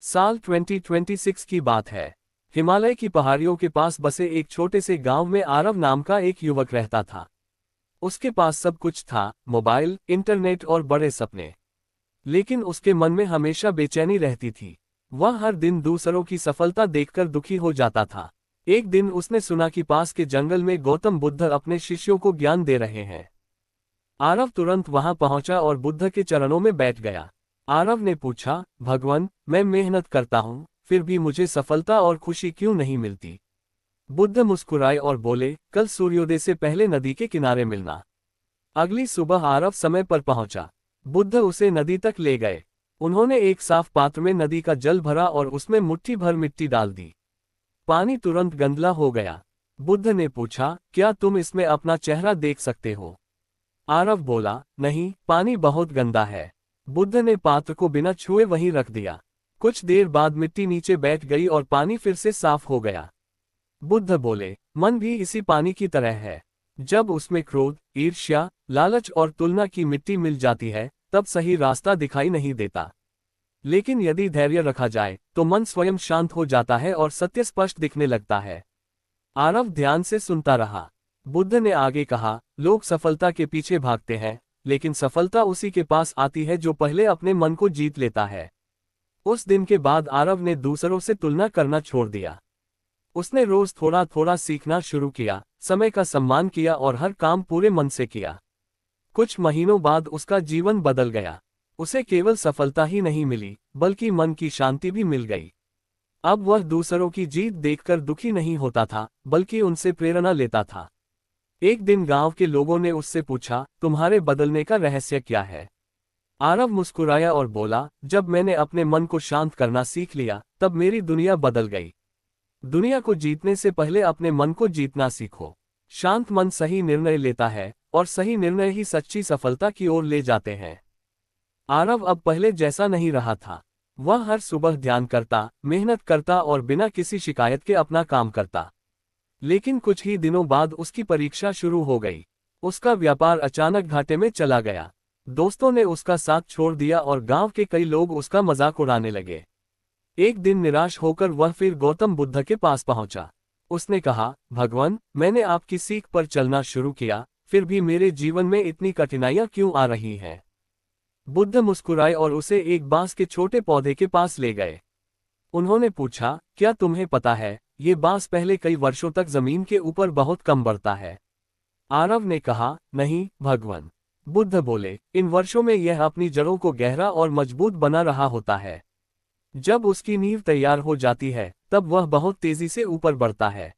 साल 2026 की बात है। हिमालय की पहाड़ियों के पास बसे एक छोटे से गांव में आरव नाम का एक युवक रहता था। उसके पास सब कुछ था, मोबाइल, इंटरनेट और बड़े सपने। लेकिन उसके मन में हमेशा बेचैनी रहती थी। वह हर दिन दूसरों की सफलता देखकर दुखी हो जाता था। एक दिन उसने सुना कि पास के जंगल में गौतम बुद्ध अपने शिष्यों को ज्ञान दे रहे हैं। आरव तुरंत वहां पहुंचा और बुद्ध के चरणों में बैठ गया। आरव ने पूछा, भगवान, मैं मेहनत करता हूं, फिर भी मुझे सफलता और खुशी क्यों नहीं मिलती? बुद्ध मुस्कुराए और बोले, कल सूर्योदय से पहले नदी के किनारे मिलना। अगली सुबह आरव समय पर पहुंचा। बुद्ध उसे नदी तक ले गए। उन्होंने एक साफ पात्र में नदी का जल भरा और उसमें मुट्ठी भर मिट्टी डाल दी। पानी तुरंत गंदला हो गया। बुद्ध ने पूछा, क्या तुम इसमें अपना चेहरा देख सकते हो? आरव बोला, नहीं, पानी बहुत गंदा है। बुद्ध ने पात्र को बिना छुए वहीं रख दिया। कुछ देर बाद मिट्टी नीचे बैठ गई और पानी फिर से साफ हो गया। बुद्ध बोले, मन भी इसी पानी की तरह है। जब उसमें क्रोध, ईर्ष्या, लालच और तुलना की मिट्टी मिल जाती है, तब सही रास्ता दिखाई नहीं देता। लेकिन यदि धैर्य रखा जाए, तो मन स्वयं शांत हो जाता है और सत्य स्पष्ट दिखने लगता है। आरव ध्यान से सुनता रहा। बुद्ध ने आगे कहा, लोग सफलता के पीछे भागते हैं, लेकिन सफलता उसी के पास आती है जो पहले अपने मन को जीत लेता है। उस दिन के बाद आरव ने दूसरों से तुलना करना छोड़ दिया। उसने रोज थोड़ा थोड़ा सीखना शुरू किया, समय का सम्मान किया और हर काम पूरे मन से किया। कुछ महीनों बाद उसका जीवन बदल गया। उसे केवल सफलता ही नहीं मिली, बल्कि मन की शांति भी मिल गई। अब वह दूसरों की जीत देखकर दुखी नहीं होता था, बल्कि उनसे प्रेरणा लेता था। एक दिन गांव के लोगों ने उससे पूछा, तुम्हारे बदलने का रहस्य क्या है? आरव मुस्कुराया और बोला, जब मैंने अपने मन को शांत करना सीख लिया, तब मेरी दुनिया बदल गई। दुनिया को जीतने से पहले अपने मन को जीतना सीखो। शांत मन सही निर्णय लेता है, और सही निर्णय ही सच्ची सफलता की ओर ले जाते हैं। आरव अब पहले जैसा नहीं रहा था। वह हर सुबह ध्यान करता, मेहनत करता और बिना किसी शिकायत के अपना काम करता। लेकिन कुछ ही दिनों बाद उसकी परीक्षा शुरू हो गई। उसका व्यापार अचानक घाटे में चला गया। दोस्तों ने उसका साथ छोड़ दिया और गांव के कई लोग उसका मजाक उड़ाने लगे। एक दिन निराश होकर वह फिर गौतम बुद्ध के पास पहुंचा। उसने कहा, भगवान, मैंने आपकी सीख पर चलना शुरू किया, फिर भी मेरे जीवन में इतनी कठिनाइयां क्यों आ रही हैं? बुद्ध मुस्कुराए और उसे एक बांस के छोटे पौधे के पास ले गए। उन्होंने पूछा, क्या तुम्हें पता है, ये बांस पहले कई वर्षों तक जमीन के ऊपर बहुत कम बढ़ता है? आरव ने कहा, नहीं भगवान। बुद्ध बोले, इन वर्षों में यह अपनी जड़ों को गहरा और मजबूत बना रहा होता है। जब उसकी नींव तैयार हो जाती है, तब वह बहुत तेजी से ऊपर बढ़ता है।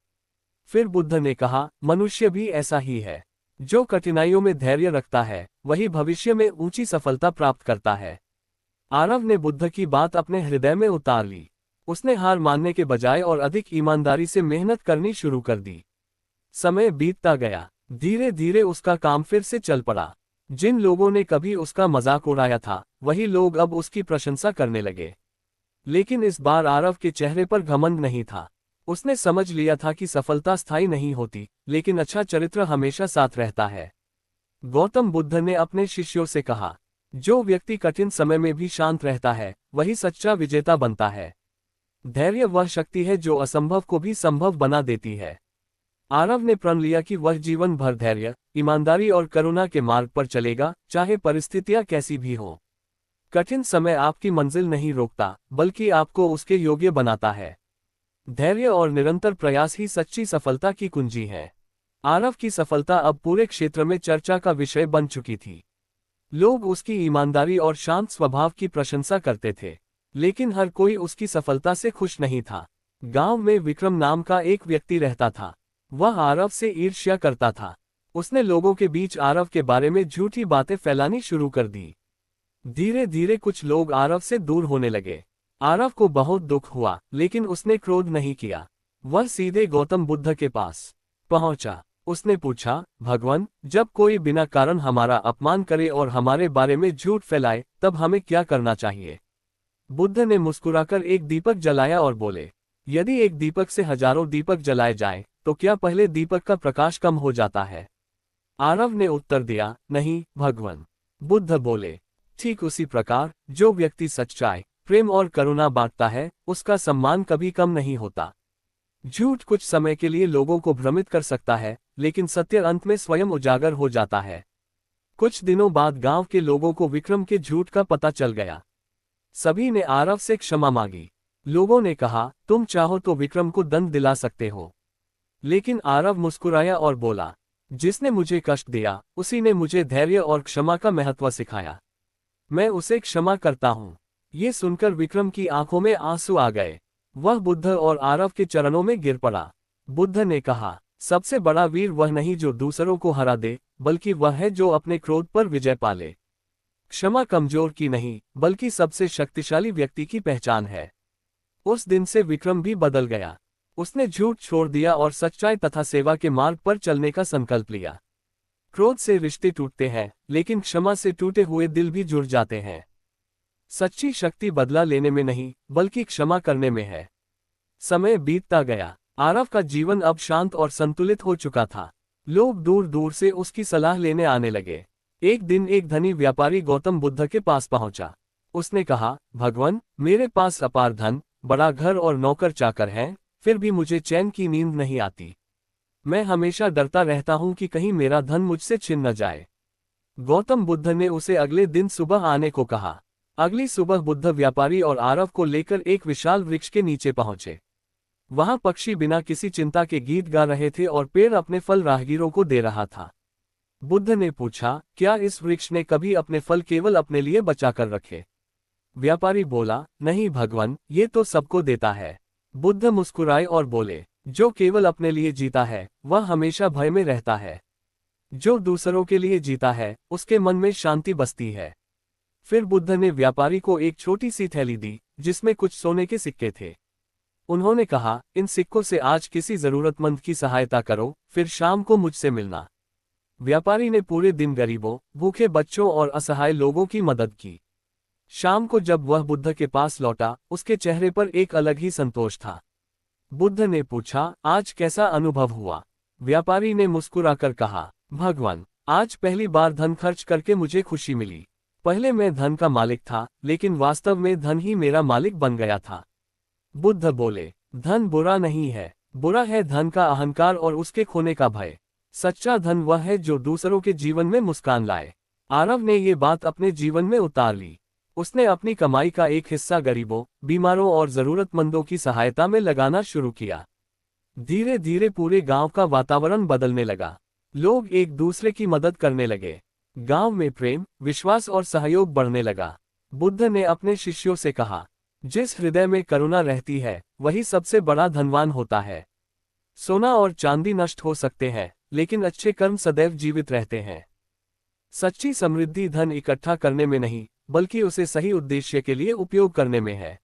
फिर बुद्ध ने कहा, मनुष्य भी ऐसा ही है। जो कठिनाइयों में धैर्य रखता है, वही भविष्य में ऊंची सफलता प्राप्त करता है। आरव ने बुद्ध की बात अपने हृदय में उतार ली। उसने हार मानने के बजाय और अधिक ईमानदारी से मेहनत करनी शुरू कर दी। समय बीतता गया। धीरे धीरे उसका काम फिर से चल पड़ा। जिन लोगों ने कभी उसका मजाक उड़ाया था, वही लोग अब उसकी प्रशंसा करने लगे। लेकिन इस बार आरव के चेहरे पर घमंड नहीं था। उसने समझ लिया था कि सफलता स्थायी नहीं होती, लेकिन अच्छा चरित्र हमेशा साथ रहता है। गौतम बुद्ध ने अपने शिष्यों से कहा, जो व्यक्ति कठिन समय में भी शांत रहता है, वही सच्चा विजेता बनता है। धैर्य वह शक्ति है जो असंभव को भी संभव बना देती है। आरव ने प्रण लिया कि वह जीवन भर धैर्य, ईमानदारी और करुणा के मार्ग पर चलेगा, चाहे परिस्थितियां कैसी भी हों। कठिन समय आपकी मंजिल नहीं रोकता, बल्कि आपको उसके योग्य बनाता है। धैर्य और निरंतर प्रयास ही सच्ची सफलता की कुंजी है। आरव की सफलता अब पूरे क्षेत्र में चर्चा का विषय बन चुकी थी। लोग उसकी ईमानदारी और शांत स्वभाव की प्रशंसा करते थे, लेकिन हर कोई उसकी सफलता से खुश नहीं था। गांव में विक्रम नाम का एक व्यक्ति रहता था। वह आरव से ईर्ष्या करता था। उसने लोगों के बीच आरव के बारे में झूठी बातें फैलानी शुरू कर दी। धीरे धीरे कुछ लोग आरव से दूर होने लगे। आरव को बहुत दुख हुआ, लेकिन उसने क्रोध नहीं किया। वह सीधे गौतम बुद्ध के पास पहुंचा। उसने पूछा, भगवान, जब कोई बिना कारण हमारा अपमान करे और हमारे बारे में झूठ फैलाए, तब हमें क्या करना चाहिए? बुद्ध ने मुस्कुराकर एक दीपक जलाया और बोले, यदि एक दीपक से हजारों दीपक जलाए जाएं, तो क्या पहले दीपक का प्रकाश कम हो जाता है? आरव ने उत्तर दिया, नहीं भगवान। बुद्ध बोले, ठीक उसी प्रकार जो व्यक्ति सच्चाई, प्रेम और करुणा बांटता है, उसका सम्मान कभी कम नहीं होता। झूठ कुछ समय के लिए लोगों को भ्रमित कर सकता है, लेकिन सत्य अंत में स्वयं उजागर हो जाता है। कुछ दिनों बाद गांव के लोगों को विक्रम के झूठ का पता चल गया। सभी ने आरव से क्षमा मांगी। लोगों ने कहा, तुम चाहो तो विक्रम को दंड दिला सकते हो। लेकिन आरव मुस्कुराया और बोला, जिसने मुझे कष्ट दिया उसी ने मुझे धैर्य और क्षमा का महत्व सिखाया। मैं उसे क्षमा करता हूं। ये सुनकर विक्रम की आंखों में आंसू आ गए। वह बुद्ध और आरव के चरणों में गिर पड़ा। बुद्ध ने कहा, सबसे बड़ा वीर वह नहीं जो दूसरों को हरा दे, बल्कि वह है जो अपने क्रोध पर विजय पाले। क्षमा कमजोर की नहीं, बल्कि सबसे शक्तिशाली व्यक्ति की पहचान है। उस दिन से विक्रम भी बदल गया। उसने झूठ छोड़ दिया और सच्चाई तथा सेवा के मार्ग पर चलने का संकल्प लिया। क्रोध से रिश्ते टूटते हैं, लेकिन क्षमा से टूटे हुए दिल भी जुड़ जाते हैं। सच्ची शक्ति बदला लेने में नहीं, बल्कि क्षमा करने में है। समय बीतता गया। आरव का जीवन अब शांत और संतुलित हो चुका था। लोग दूर दूर से उसकी सलाह लेने आने लगे। एक दिन एक धनी व्यापारी गौतम बुद्ध के पास पहुंचा। उसने कहा, भगवान, मेरे पास अपार धन, बड़ा घर और नौकर चाकर हैं, फिर भी मुझे चैन की नींद नहीं आती। मैं हमेशा डरता रहता हूं कि कहीं मेरा धन मुझसे छिन न जाए। गौतम बुद्ध ने उसे अगले दिन सुबह आने को कहा। अगली सुबह बुद्ध व्यापारी और आरव को लेकर एक विशाल वृक्ष के नीचे पहुंचे। वहां पक्षी बिना किसी चिंता के गीत गा रहे थे और पेड़ अपने फल राहगीरों को दे रहा था। बुद्ध ने पूछा, क्या इस वृक्ष ने कभी अपने फल केवल अपने लिए बचाकर रखे? व्यापारी बोला, नहीं भगवान, ये तो सबको देता है। बुद्ध मुस्कुराए और बोले, जो केवल अपने लिए जीता है वह हमेशा भय में रहता है। जो दूसरों के लिए जीता है उसके मन में शांति बसती है। फिर बुद्ध ने व्यापारी को एक छोटी सी थैली दी, जिसमें कुछ सोने के सिक्के थे। उन्होंने कहा, इन सिक्कों से आज किसी जरूरतमंद की सहायता करो, फिर शाम को मुझसे मिलना। व्यापारी ने पूरे दिन गरीबों, भूखे बच्चों और असहाय लोगों की मदद की। शाम को जब वह बुद्ध के पास लौटा, उसके चेहरे पर एक अलग ही संतोष था। बुद्ध ने पूछा, आज कैसा अनुभव हुआ? व्यापारी ने मुस्कुराकर कहा, भगवान, आज पहली बार धन खर्च करके मुझे खुशी मिली। पहले मैं धन का मालिक था, लेकिन वास्तव में धन ही मेरा मालिक बन गया था। बुद्ध बोले, धन बुरा नहीं है, बुरा है धन का अहंकार और उसके खोने का भय। सच्चा धन वह है जो दूसरों के जीवन में मुस्कान लाए। आरव ने ये बात अपने जीवन में उतार ली। उसने अपनी कमाई का एक हिस्सा गरीबों, बीमारों और जरूरतमंदों की सहायता में लगाना शुरू किया। धीरे धीरे पूरे गांव का वातावरण बदलने लगा। लोग एक दूसरे की मदद करने लगे। गांव में प्रेम, विश्वास और सहयोग बढ़ने लगा। बुद्ध ने अपने शिष्यों से कहा, जिस हृदय में करुणा रहती है वही सबसे बड़ा धनवान होता है। सोना और चांदी नष्ट हो सकते हैं, लेकिन अच्छे कर्म सदैव जीवित रहते हैं। सच्ची समृद्धि धन इकट्ठा करने में नहीं, बल्कि उसे सही उद्देश्य के लिए उपयोग करने में है।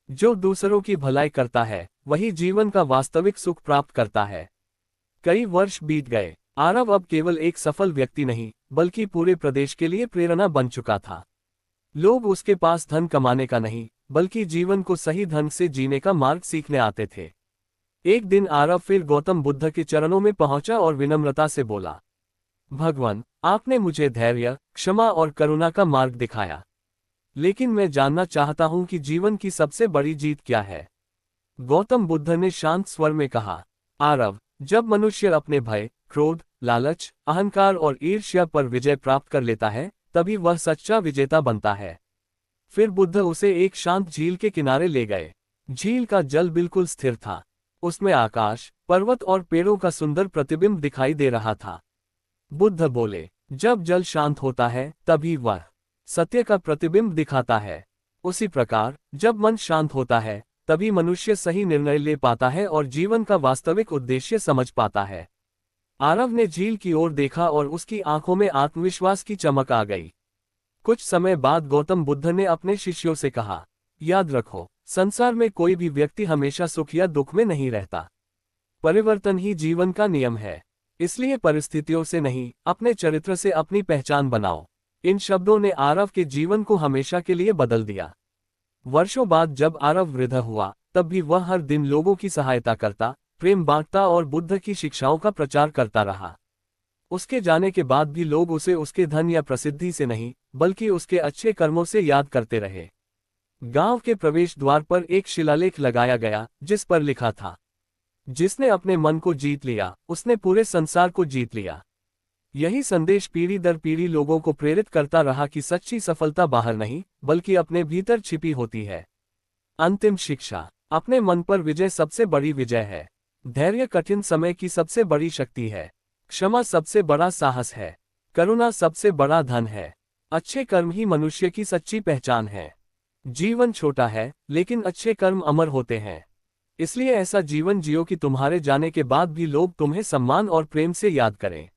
जो दूसरों की भलाई करता है वही जीवन का वास्तविक सुख प्राप्त करता है। कई वर्ष बीत गए। आरव अब केवल एक सफल व्यक्ति नहीं, बल्कि पूरे प्रदेश के लिए प्रेरणा बन चुका था। लोग उसके पास धन कमाने का नहीं, बल्कि जीवन को सही ढंग से जीने का मार्ग सीखने आते थे। एक दिन आरव फिर गौतम बुद्ध के चरणों में पहुंचा और विनम्रता से बोला, भगवान, आपने मुझे धैर्य, क्षमा और करुणा का मार्ग दिखाया, लेकिन मैं जानना चाहता हूं कि जीवन की सबसे बड़ी जीत क्या है। गौतम बुद्ध ने शांत स्वर में कहा, आरव, जब मनुष्य अपने भय, क्रोध, लालच, अहंकार और ईर्ष्या पर विजय प्राप्त कर लेता है, तभी वह सच्चा विजेता बनता है। फिर बुद्ध उसे एक शांत झील के किनारे ले गए। झील का जल बिल्कुल स्थिर था। उसमें आकाश, पर्वत और पेड़ों का सुंदर प्रतिबिंब दिखाई दे रहा था। बुद्ध बोले, जब जल शांत होता है तभी वह सत्य का प्रतिबिंब दिखाता है। उसी प्रकार जब मन शांत होता है तभी मनुष्य सही निर्णय ले पाता है और जीवन का वास्तविक उद्देश्य समझ पाता है। आरव ने झील की ओर देखा और उसकी आंखों में आत्मविश्वास की चमक आ गई। कुछ समय बाद गौतम बुद्ध ने अपने शिष्यों से कहा, याद रखो, संसार में कोई भी व्यक्ति हमेशा सुख या दुख में नहीं रहता। परिवर्तन ही जीवन का नियम है। इसलिए परिस्थितियों से नहीं, अपने चरित्र से अपनी पहचान बनाओ। इन शब्दों ने आरव के जीवन को हमेशा के लिए बदल दिया। वर्षों बाद जब आरव वृद्ध हुआ, तब भी वह हर दिन लोगों की सहायता करता, प्रेम बांटता और बुद्ध की शिक्षाओं का प्रचार करता रहा। उसके जाने के बाद भी लोग उसे उसके धन या प्रसिद्धि से नहीं, बल्कि उसके अच्छे कर्मों से याद करते रहे। गांव के प्रवेश द्वार पर एक शिलालेख लगाया गया, जिस पर लिखा था, जिसने अपने मन को जीत लिया, उसने पूरे संसार को जीत लिया। यही संदेश पीढ़ी दर पीढ़ी लोगों को प्रेरित करता रहा कि सच्ची सफलता बाहर नहीं, बल्कि अपने भीतर छिपी होती है। अंतिम शिक्षा। अपने मन पर विजय सबसे बड़ी विजय है। धैर्य कठिन समय की सबसे बड़ी शक्ति है। क्षमा सबसे बड़ा साहस है। करुणा सबसे बड़ा धन है। अच्छे कर्म ही मनुष्य की सच्ची पहचान है। जीवन छोटा है, लेकिन अच्छे कर्म अमर होते हैं। इसलिए ऐसा जीवन जियो कि तुम्हारे जाने के बाद भी लोग तुम्हें सम्मान और प्रेम से याद करें।